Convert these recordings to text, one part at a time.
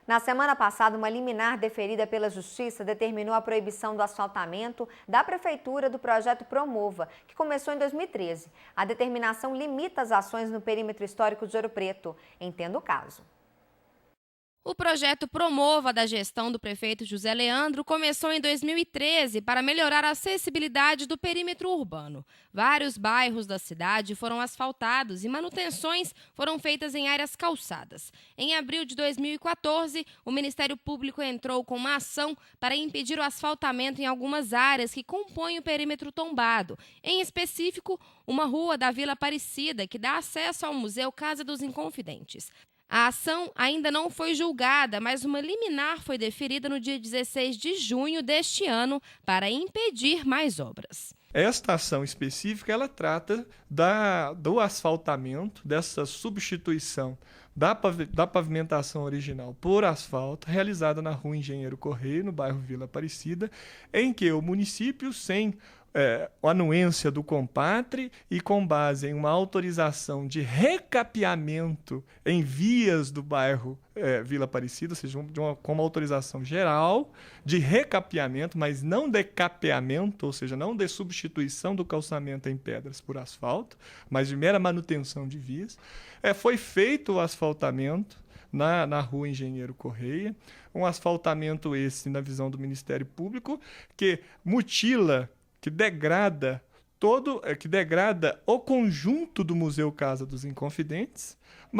Na semana passada, uma liminar deferida pela Justiça determinou a proibição do asfaltamento da Prefeitura do projeto Promova, que começou em 2013. A determinação limita as ações no perímetro histórico de Ouro Preto. Entenda o caso. O projeto Promova da gestão do prefeito José Leandro começou em 2013 para melhorar a acessibilidade do perímetro urbano. Vários bairros da cidade foram asfaltados e manutenções foram feitas em áreas calçadas. Em abril de 2014, o Ministério Público entrou com uma ação para impedir o asfaltamento em algumas áreas que compõem o perímetro tombado, em específico, uma rua da Vila Aparecida que dá acesso ao Museu Casa dos Inconfidentes. A ação ainda não foi julgada, mas uma liminar foi deferida no dia 16 de junho deste ano para impedir mais obras. Esta ação específica, ela trata do asfaltamento, dessa substituição da pavimentação original por asfalto, realizada na Rua Engenheiro Correia, no bairro Vila Aparecida, em que o município, sem a anuência do Compatre e com base em uma autorização de recapeamento em vias do bairro Vila Aparecida, ou seja, com uma autorização geral de recapeamento, mas não de capeamento, ou seja, não de substituição do calçamento em pedras por asfalto, mas de mera manutenção de vias, foi feito o asfaltamento na Rua Engenheiro Correia, um asfaltamento esse, na visão do Ministério Público, que mutila, que degrada o conjunto do Museu Casa dos Inconfidentes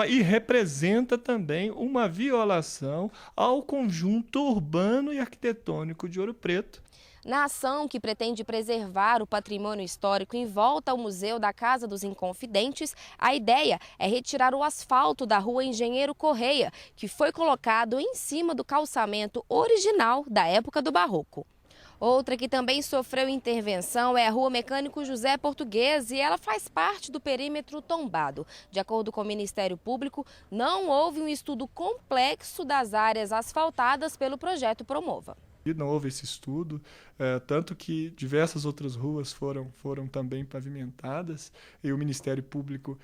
e representa também uma violação ao conjunto urbano e arquitetônico de Ouro Preto. Na ação que pretende preservar o patrimônio histórico em volta ao Museu da Casa dos Inconfidentes, a ideia é retirar o asfalto da Rua Engenheiro Correia, que foi colocado em cima do calçamento original da época do Barroco. Outra que também sofreu intervenção é a Rua Mecânico José Português e ela faz parte do perímetro tombado. De acordo com o Ministério Público, não houve um estudo complexo das áreas asfaltadas pelo projeto Promova. Não houve esse estudo, tanto que diversas outras ruas foram também pavimentadas e o Ministério Público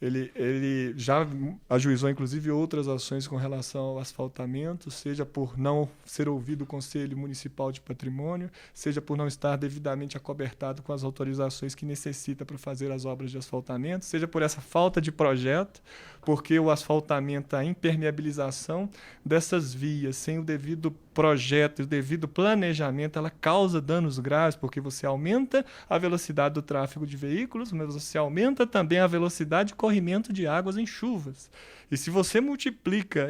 ele já ajuizou, inclusive, outras ações com relação ao asfaltamento, seja por não ser ouvido o Conselho Municipal de Patrimônio, seja por não estar devidamente acobertado com as autorizações que necessita para fazer as obras de asfaltamento, seja por essa falta de projeto, porque o asfaltamento, a impermeabilização dessas vias, sem o devido projeto, o devido planejamento, ela causa danos graves, porque você aumenta a velocidade do tráfego de veículos, mas você aumenta também a velocidade de corrimento de águas em chuvas. E se você multiplica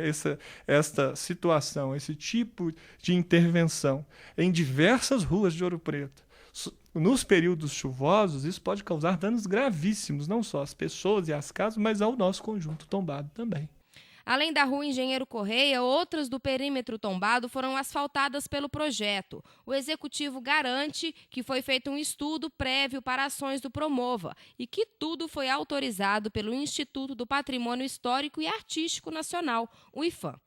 esta situação, esse tipo de intervenção em diversas ruas de Ouro Preto, nos períodos chuvosos, isso pode causar danos gravíssimos, não só às pessoas e às casas, mas ao nosso conjunto tombado também. Além da Rua Engenheiro Correia, outras do perímetro tombado foram asfaltadas pelo projeto. O Executivo garante que foi feito um estudo prévio para ações do Promova e que tudo foi autorizado pelo Instituto do Patrimônio Histórico e Artístico Nacional, o IPHAN.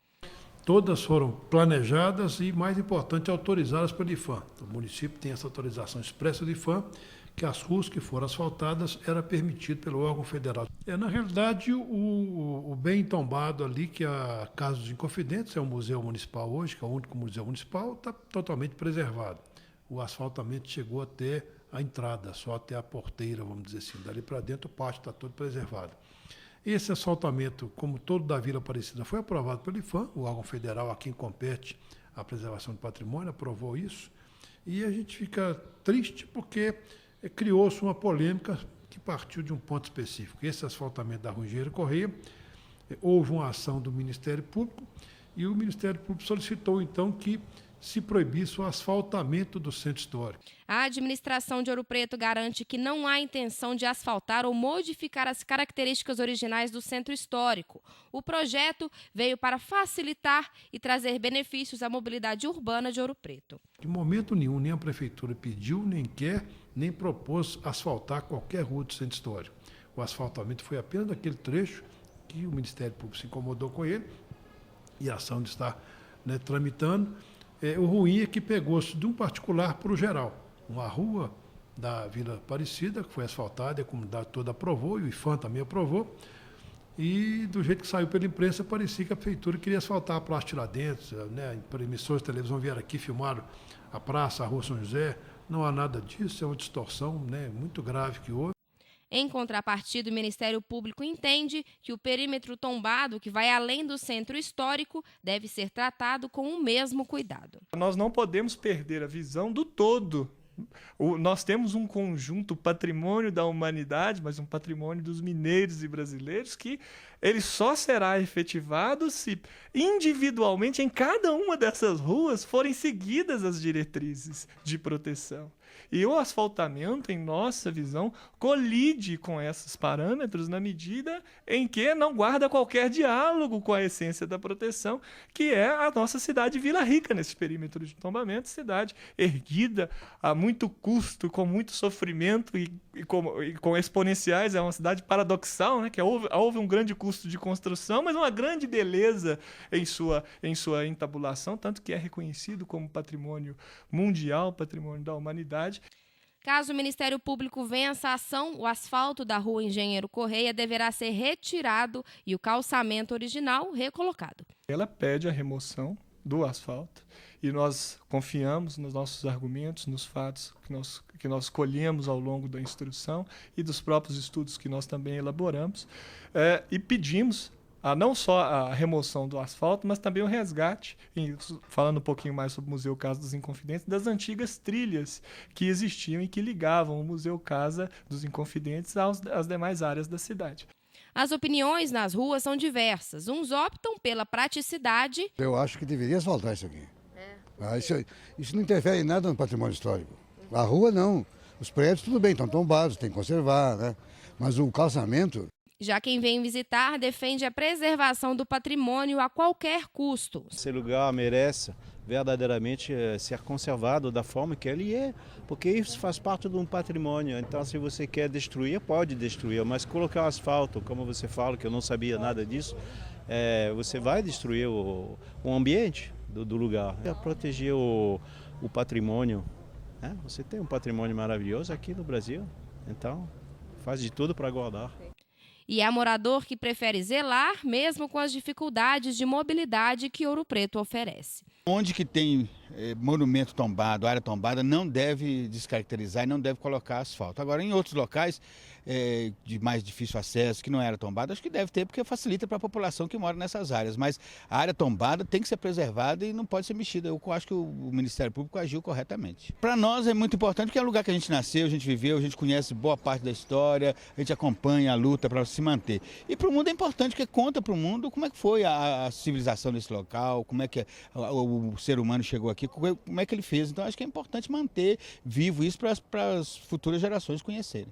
Todas foram planejadas e, mais importante, autorizadas pelo IPHAN. O município tem essa autorização expressa do IPHAN, que as ruas que foram asfaltadas era permitido pelo órgão federal. Na realidade, o bem tombado ali, que é a Casa dos Inconfidentes, é um museu municipal hoje, que é o único museu municipal, está totalmente preservado. O asfaltamento chegou até a entrada, só até a porteira, vamos dizer assim. Dali para dentro, o pátio está todo preservado. Esse asfaltamento, como todo da Vila Aparecida, foi aprovado pelo IPHAN, o órgão federal a quem compete a preservação do patrimônio, aprovou isso. E a gente fica triste porque criou-se uma polêmica que partiu de um ponto específico. Esse asfaltamento da Rua Engenheiro Correia, houve uma ação do Ministério Público e o Ministério Público solicitou, então, que se proibisse o asfaltamento do centro histórico. A administração de Ouro Preto garante que não há intenção de asfaltar ou modificar as características originais do centro histórico. O projeto veio para facilitar e trazer benefícios à mobilidade urbana de Ouro Preto. De momento nenhum, nem a Prefeitura pediu, nem quer, nem propôs asfaltar qualquer rua do centro histórico. O asfaltamento foi apenas daquele trecho que o Ministério Público se incomodou com ele e a ação está tramitando. O ruim é que pegou-se de um particular para o geral. Uma rua da Vila Aparecida, que foi asfaltada, a comunidade toda aprovou, e o IPHAN também aprovou. E do jeito que saiu pela imprensa, parecia que a prefeitura queria asfaltar a Praça Tiradentes, né? Emissores de televisão vieram aqui, filmaram a praça, a Rua São José. Não há nada disso, é uma distorção, né, muito grave que houve. Em contrapartida, o Ministério Público entende que o perímetro tombado, que vai além do centro histórico, deve ser tratado com o mesmo cuidado. Nós não podemos perder a visão do todo. Nós temos um conjunto patrimônio da humanidade, mas um patrimônio dos mineiros e brasileiros, que ele só será efetivado se individualmente em cada uma dessas ruas forem seguidas as diretrizes de proteção. E o asfaltamento, em nossa visão, colide com esses parâmetros na medida em que não guarda qualquer diálogo com a essência da proteção, que é a nossa cidade Vila Rica, nesse perímetro de tombamento, cidade erguida a muito custo, com muito sofrimento e com exponenciais. É uma cidade paradoxal, né? Que houve um grande custo de construção, mas uma grande beleza em sua entabulação, tanto que é reconhecido como patrimônio mundial, patrimônio da humanidade. Caso o Ministério Público vença a ação, o asfalto da Rua Engenheiro Correia deverá ser retirado e o calçamento original recolocado. Ela pede a remoção do asfalto e nós confiamos nos nossos argumentos, nos fatos que nós colhemos ao longo da instrução e dos próprios estudos que nós também elaboramos, e pedimos não só a remoção do asfalto, mas também o resgate, falando um pouquinho mais sobre o Museu Casa dos Inconfidentes, das antigas trilhas que existiam e que ligavam o Museu Casa dos Inconfidentes às demais áreas da cidade. As opiniões nas ruas são diversas. Uns optam pela praticidade. Eu acho que deveria asfaltar isso aqui. Isso não interfere em nada no patrimônio histórico. A rua não. Os prédios tudo bem, estão tombados, tem que conservar, né? Mas o calçamento... Já quem vem visitar defende a preservação do patrimônio a qualquer custo. Esse lugar merece verdadeiramente ser conservado da forma que ele é, porque isso faz parte de um patrimônio. Então, se você quer destruir, pode destruir, mas colocar asfalto, como você fala, que eu não sabia nada disso, você vai destruir o ambiente do lugar. É proteger o patrimônio. Né? Você tem um patrimônio maravilhoso aqui no Brasil, então faz de tudo para guardar. E há morador que prefere zelar, mesmo com as dificuldades de mobilidade que Ouro Preto oferece. Onde que tem monumento tombado, área tombada, não deve descaracterizar e não deve colocar asfalto. Agora, em outros locais de mais difícil acesso, que não era tombado, acho que deve ter, porque facilita para a população que mora nessas áreas. Mas a área tombada tem que ser preservada e não pode ser mexida. Eu acho que o Ministério Público agiu corretamente. Para nós é muito importante, porque é o lugar que a gente nasceu, a gente viveu, a gente conhece boa parte da história, a gente acompanha a luta para se manter. E para o mundo é importante, porque conta para o mundo como é que foi a civilização desse local, como é que o ser humano chegou aqui, como é que ele fez. Então acho que é importante manter vivo isso para as futuras gerações conhecerem.